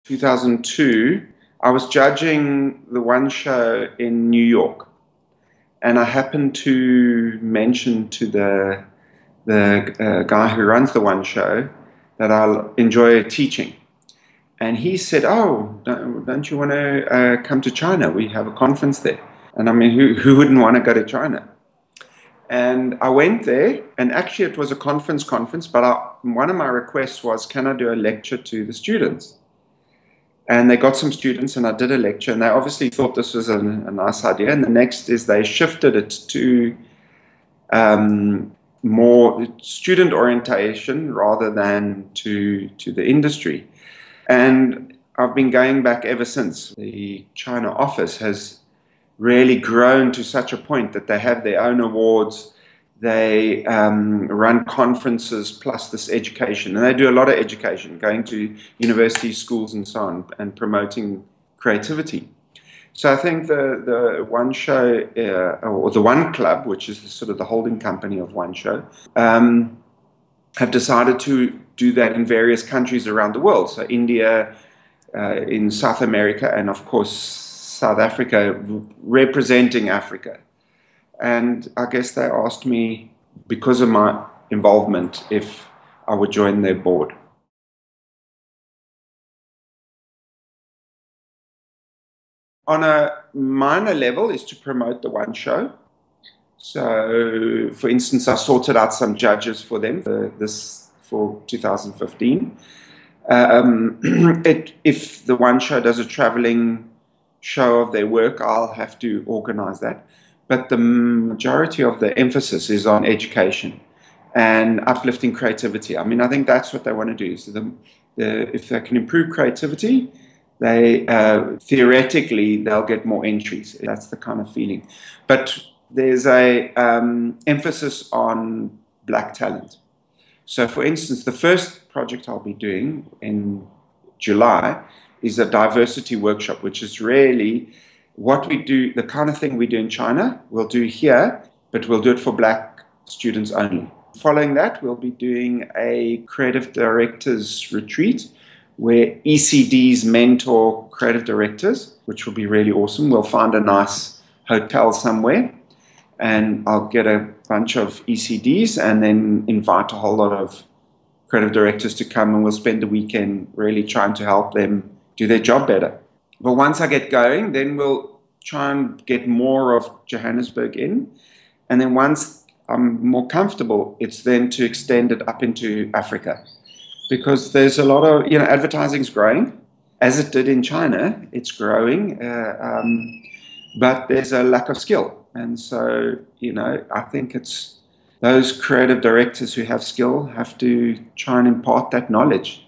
2002, I was judging the one show in New York, and I happened to mention to the guy who runs the one show that I enjoy teaching, and he said, "Oh, don't you want to come to China? We have a conference there." And I mean, who wouldn't want to go to China? And I went there, and actually, it was a conference. But one of my requests was, "Can I do a lecture to the students?" And they got some students, and I did a lecture, and they obviously thought this was a nice idea. And the next is they shifted it to more student orientation rather than to the industry. And I've been going back ever since. The China office has really grown to such a point that they have their own awards. They run conferences plus this education, and they do a lot of education, going to universities, schools, and so on, and promoting creativity. So I think the One Show, or the One Club, which is sort of the holding company of One Show, have decided to do that in various countries around the world. So India, in South America, and of course South Africa, representing Africa. And I guess they asked me, because of my involvement, if I would join their board. On a minor level is to promote the One Show. So, for instance, I sorted out some judges for them for 2015. If the One Show does a traveling show of their work, I'll have to organize that. But the majority of the emphasis is on education and uplifting creativity. I mean, I think that's what they want to do. So if they can improve creativity, they theoretically they'll get more entries. That's the kind of feeling. But there's a emphasis on black talent. So, for instance, the first project I'll be doing in July is a diversity workshop, which is really what we do, the kind of thing we do in China, we'll do here, but we'll do it for black students only. Following that, we'll be doing a creative directors retreat where ECDs mentor creative directors, which will be really awesome. We'll find a nice hotel somewhere, and I'll get a bunch of ECDs and then invite a whole lot of creative directors to come, and we'll spend the weekend really trying to help them do their job better. But once I get going, then we'll try and get more of Johannesburg in. And then once I'm more comfortable, it's then to extend it up into Africa. Because there's a lot of, advertising's growing. As it did in China, it's growing. But there's a lack of skill. And so, I think it's those creative directors who have skill have to try and impart that knowledge.